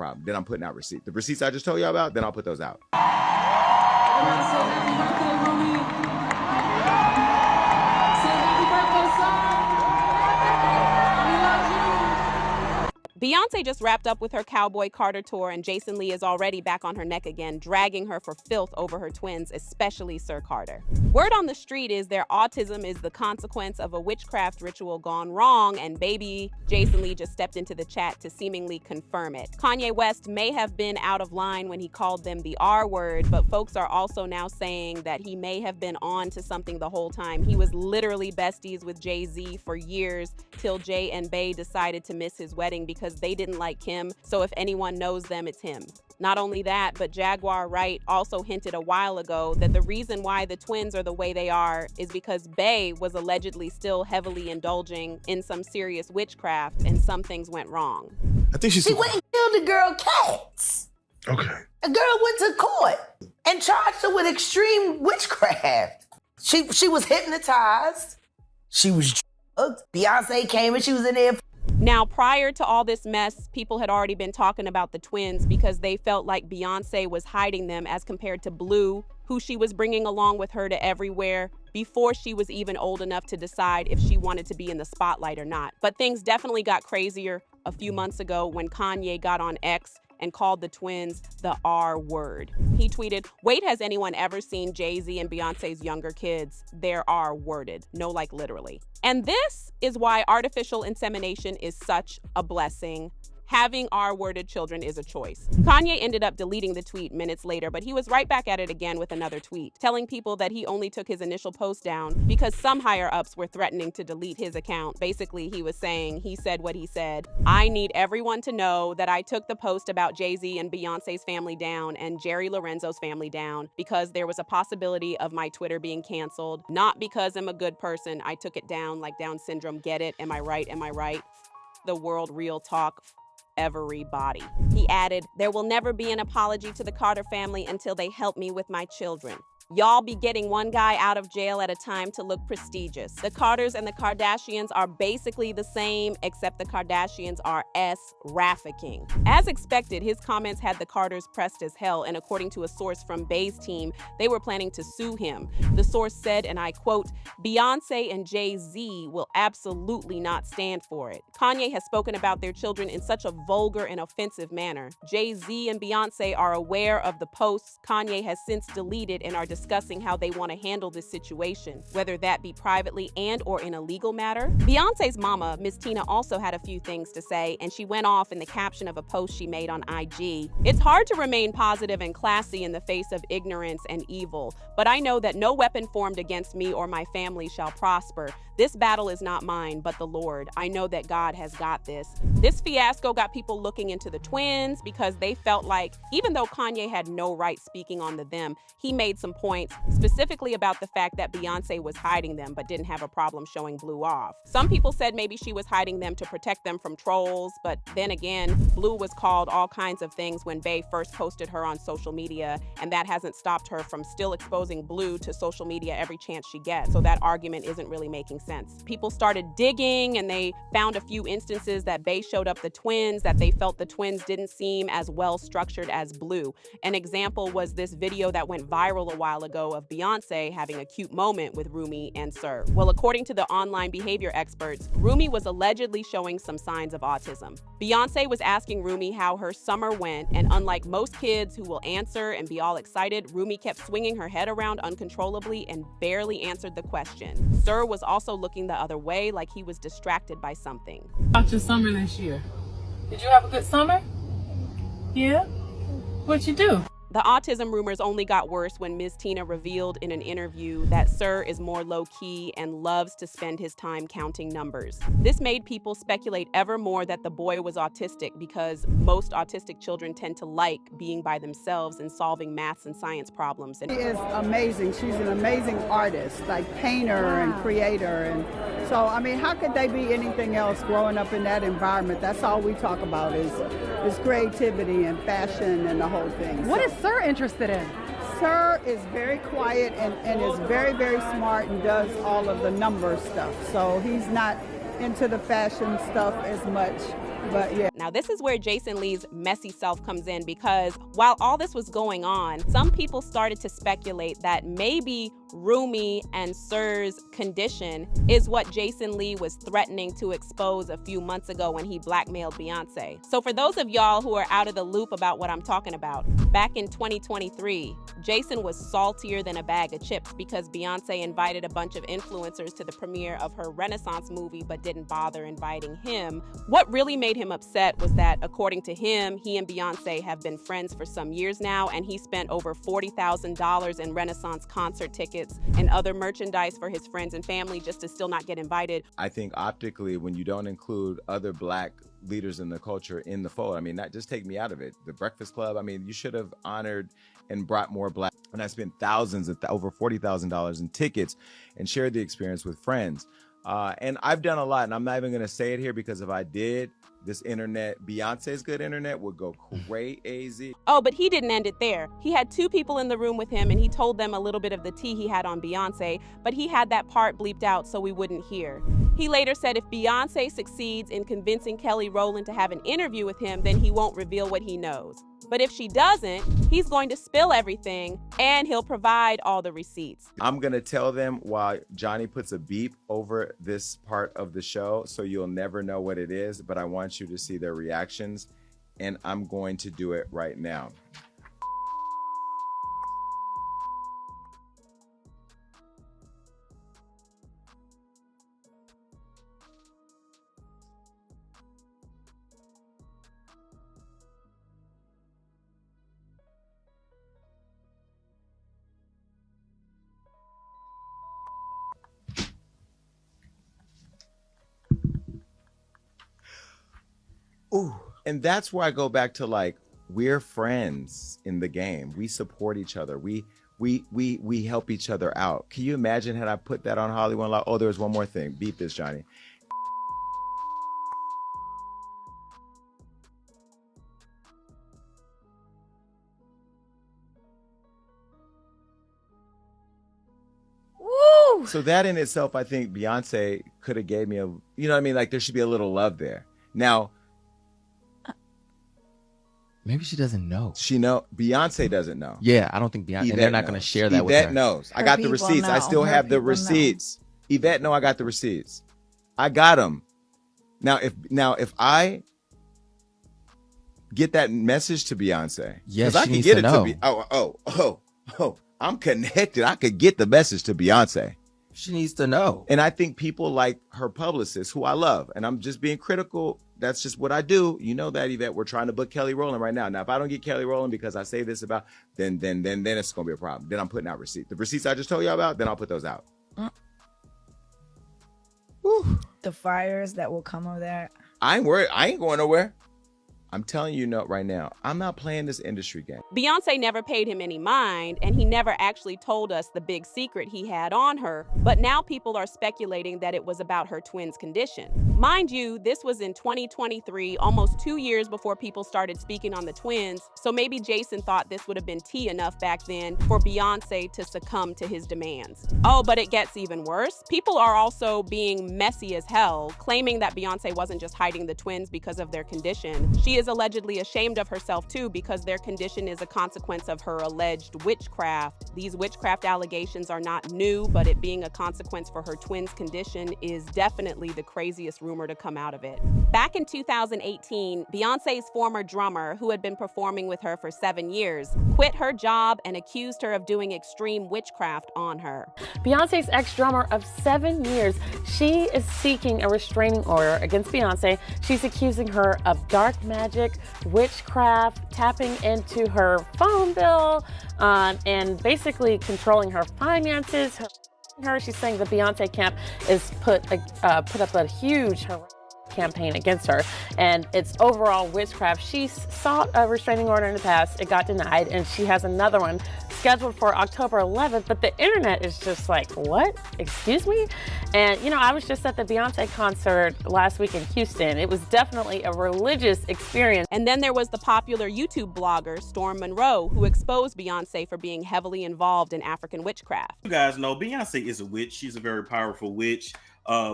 problem. Then I'm putting out receipts. The receipts I just told y'all about, then I'll put those out. Beyonce just wrapped up with her CowBoy Carter tour, and Jason Lee is already back on her neck again, dragging her for filth over her twins, especially Sir Carter. Word on the street is their autism is the consequence of a witchcraft ritual gone wrong, and baby Jason Lee just stepped into the chat to seemingly confirm it. Kanye West may have been out of line when he called them the R word, but folks are also now saying that he may have been on to something the whole time. He was literally besties with Jay-Z for years till Jay and Bey decided to miss his wedding because they didn't like him, so if anyone knows them, it's him. Not only that, but Jaguar Wright also hinted a while ago that the reason why the twins are the way they are is because Bey was allegedly still heavily indulging in some serious witchcraft and some things went wrong. I think she went and killed the girl Cats. Okay. A girl went to court and charged her with extreme witchcraft. She was hypnotized. She was drugged. Beyonce came and she was in there. Now, prior to all this mess, people had already been talking about the twins because they felt like Beyonce was hiding them as compared to Blue, who she was bringing along with her to everywhere before she was even old enough to decide if she wanted to be in the spotlight or not. But things definitely got crazier a few months ago when Kanye got on X and called the twins the R word. He tweeted, "Wait, has anyone ever seen Jay-Z and Beyonce's younger kids? They're R-worded." No, like literally. And this is why artificial insemination is such a blessing. Having R-worded children is a choice. Kanye ended up deleting the tweet minutes later, but he was right back at it again with another tweet, telling people that he only took his initial post down because some higher-ups were threatening to delete his account. Basically, he was saying, he said what he said. "I need everyone to know that I took the post about Jay-Z and Beyonce's family down and Jerry Lorenzo's family down because there was a possibility of my Twitter being canceled. Not because I'm a good person. I took it down like Down syndrome. Get it? Am I right? Am I right? The world real talk. Everybody." He added, "There will never be an apology to the Carter family until they help me with my children. Y'all be getting one guy out of jail at a time to look prestigious. The Carters and the Kardashians are basically the same, except the Kardashians are S-rafficking." As expected, his comments had the Carters pressed as hell, and according to a source from Bey's team, they were planning to sue him. The source said, and I quote, "Beyonce and Jay-Z will absolutely not stand for it. Kanye has spoken about their children in such a vulgar and offensive manner. Jay-Z and Beyonce are aware of the posts Kanye has since deleted and are discussing how they want to handle this situation, whether that be privately and or in a legal matter." Beyonce's mama, Miss Tina, also had a few things to say, and she went off in the caption of a post she made on IG. "It's hard to remain positive and classy in the face of ignorance and evil, but I know that no weapon formed against me or my family shall prosper. This battle is not mine, but the Lord. I know that God has got this." This fiasco got people looking into the twins because they felt like, even though Kanye had no right speaking on them, he made some points specifically about the fact that Beyonce was hiding them but didn't have a problem showing Blue off. Some people said maybe she was hiding them to protect them from trolls, but then again, Blue was called all kinds of things when Bey first posted her on social media, and that hasn't stopped her from still exposing Blue to social media every chance she gets, so that argument isn't really making sense. People started digging and they found a few instances that Bey showed up the twins, that they felt the twins didn't seem as well structured as Blue. An example was this video that went viral a while ago of Beyonce having a cute moment with Rumi and Sir. Well, according to the online behavior experts, Rumi was allegedly showing some signs of autism. Beyonce was asking Rumi how her summer went, and unlike most kids who will answer and be all excited, Rumi kept swinging her head around uncontrollably and barely answered the question. Sir was also looking the other way like he was distracted by something. About your summer this year. Did you have a good summer? Yeah? What'd you do? The autism rumors only got worse when Ms. Tina revealed in an interview that Sir is more low-key and loves to spend his time counting numbers. This made people speculate ever more that the boy was autistic because most autistic children tend to like being by themselves and solving maths and science problems. She is amazing. She's an amazing artist, like painter and creator. And so, I mean, how could they be anything else growing up in that environment? That's all we talk about is creativity and fashion and the whole thing. What is Sir interested in? Sir is very quiet and is very, very smart and does all of the number stuff. So he's not into the fashion stuff as much But yeah. Now, this is where Jason Lee's messy self comes in, because while all this was going on, some people started to speculate that maybe Rumi and Sir's condition is what Jason Lee was threatening to expose a few months ago when he blackmailed Beyonce. So for those of y'all who are out of the loop about what I'm talking about, back in 2023, Jason was saltier than a bag of chips because Beyonce invited a bunch of influencers to the premiere of her Renaissance movie but didn't bother inviting him. What really made him upset was that, according to him, he and Beyonce have been friends for some years now, and he spent over $40,000 in Renaissance concert tickets and other merchandise for his friends and family just to still not get invited. I think optically, when you don't include other Black leaders in the culture in the fold, I mean, not just take me out of it. The Breakfast Club, I mean, you should have honored and brought more Black. And I spent thousands, over $40,000 in tickets and shared the experience with friends. And I've done a lot, and I'm not even going to say it here because if I did, this internet, Beyonce's good internet, would go crazy. Oh, but he didn't end it there. He had two people in the room with him, and he told them a little bit of the tea he had on Beyonce, but he had that part bleeped out so we wouldn't hear. He later said if Beyonce succeeds in convincing Kelly Rowland to have an interview with him, then he won't reveal what he knows. But if she doesn't, he's going to spill everything and he'll provide all the receipts. I'm going to tell them while Johnny puts a beep over this part of the show, so you'll never know what it is, but I want you to see their reactions, and I'm going to do it right now. Ooh. And that's where I go back to, like, we're friends in the game. We support each other. We help each other out. Can you imagine had I put that on Hollywood Law? Oh, there was one more thing. Beat this, Johnny. Woo! So that in itself, I think Beyonce could have gave me a, you know what I mean? Like, there should be a little love there. Now, maybe she doesn't know. Beyonce doesn't know. Yeah, I don't think Beyonce. And they're not going to share that with her. Yvette knows. I got the receipts. I still have the receipts. Yvette, no, I got the receipts. I got them. Now, if I get that message to Beyonce, yes, I can get it to I'm connected. I could get the message to Beyonce. She needs to know. And I think people like her publicist, who I love, and I'm just being critical. That's just what I do. You know that, Yvette. We're trying to book Kelly Rowland right now. Now, if I don't get Kelly Rowland because I say this about, then it's gonna be a problem. Then I'm putting out receipts. The receipts I just told you about, then I'll put those out. The fires that will come of that. I ain't worried. I ain't going nowhere. I'm telling you right now, I'm not playing this industry game. Beyonce never paid him any mind, and he never actually told us the big secret he had on her. But now people are speculating that it was about her twins' condition. Mind you, this was in 2023, almost 2 years before people started speaking on the twins, so maybe Jason thought this would have been tea enough back then for Beyonce to succumb to his demands. Oh, but it gets even worse. People are also being messy as hell, claiming that Beyonce wasn't just hiding the twins because of their condition. She is allegedly ashamed of herself too because their condition is a consequence of her alleged witchcraft. These witchcraft allegations are not new, but it being a consequence for her twins' condition is definitely the craziest rumor to come out of it. Back in 2018, Beyonce's former drummer, who had been performing with her for 7 years, quit her job and accused her of doing extreme witchcraft on her. Beyonce's ex-drummer of 7 years, she is seeking a restraining order against Beyonce. She's accusing her of dark magic, witchcraft, tapping into her phone bill, and basically controlling her finances. She's saying the Beyonce camp is put up a huge campaign against her, and it's overall witchcraft. She sought a restraining order in the past. It got denied, and she has another one scheduled for October 11th, but the internet is just like, what? Excuse me? And, you know, I was just at the Beyonce concert last week in Houston. It was definitely a religious experience. And then there was the popular YouTube blogger, Storm Monroe, who exposed Beyonce for being heavily involved in African witchcraft. You guys know Beyonce is a witch. She's a very powerful witch.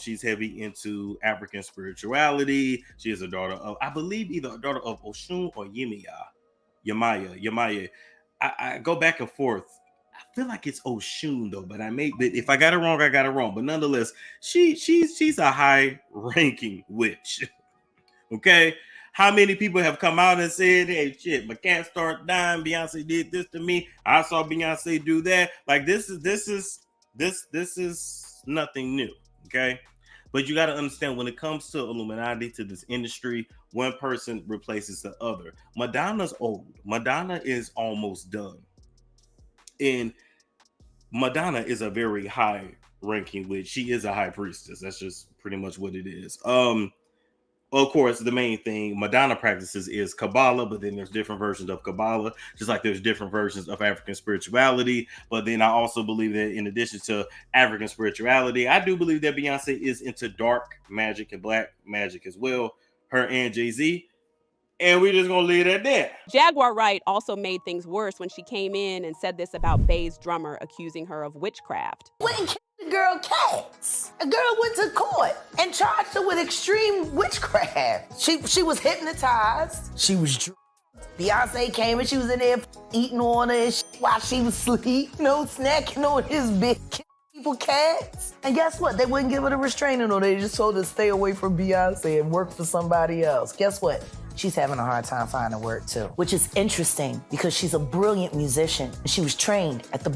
She's heavy into African spirituality. She is a daughter of, I believe, either a daughter of Oshun or Yemaya. I go back and forth. I feel like it's Oshun though, but if I got it wrong, I got it wrong. But nonetheless, she's a high-ranking witch. Okay. How many people have come out and said, hey, shit, my cat started dying. Beyonce did this to me. I saw Beyonce do that. Like this is nothing new. Okay. But you got to understand, when it comes to Illuminati, to this industry, one person replaces the other. Madonna's old. Madonna is almost done. And Madonna is a very high ranking witch. She is a high priestess. That's just pretty much what it is. Of course, the main thing Madonna practices is Kabbalah, but then there's different versions of Kabbalah, just like there's different versions of African spirituality. But then I also believe that in addition to African spirituality, I do believe that Beyonce is into dark magic and black magic as well, her and Jay-Z. And we're just going to leave it at that. Jaguar Wright also made things worse when she came in and said this about Bey's drummer, accusing her of witchcraft. The girl Cats. A girl went to court and charged her with extreme witchcraft. She was hypnotized. She was drugged. Beyonce came and she was in there eating on her while she was asleep, snacking on his big people cats. And guess what? They wouldn't give her the restraining order. They just told her to stay away from Beyonce and work for somebody else. Guess what? She's having a hard time finding work too, which is interesting because she's a brilliant musician. She was trained at the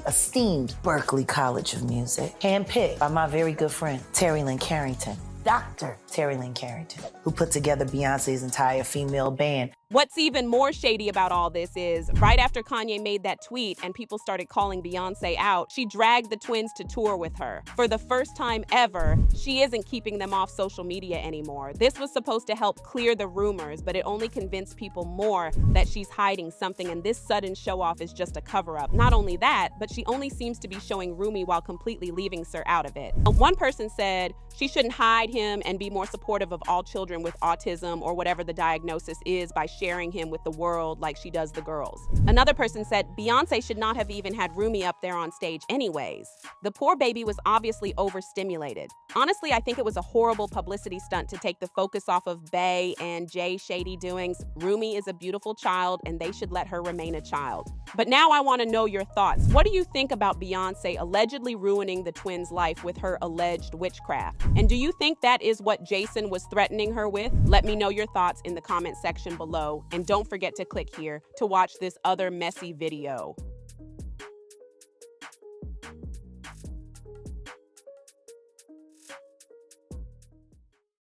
esteemed Berklee College of Music, handpicked by my very good friend, Terry Lynn Carrington, Dr. Terry Lynn Carrington, who put together Beyonce's entire female band. What's even more shady about all this is, right after Kanye made that tweet and people started calling Beyonce out, she dragged the twins to tour with her. For the first time ever, she isn't keeping them off social media anymore. This was supposed to help clear the rumors, but it only convinced people more that she's hiding something, and this sudden show-off is just a cover-up. Not only that, but she only seems to be showing Rumi while completely leaving Sir out of it. One person said she shouldn't hide him and be more supportive of all children with autism or whatever the diagnosis is by sharing him with the world like she does the girls. Another person said Beyonce should not have even had Rumi up there on stage anyways. The poor baby was obviously overstimulated. Honestly, I think it was a horrible publicity stunt to take the focus off of Bey and Jay's shady doings. Rumi is a beautiful child and they should let her remain a child. But now I want to know your thoughts. What do you think about Beyonce allegedly ruining the twins' life with her alleged witchcraft? And do you think that is what Jason was threatening her with? Let me know your thoughts in the comment section below. And don't forget to click here to watch this other messy video.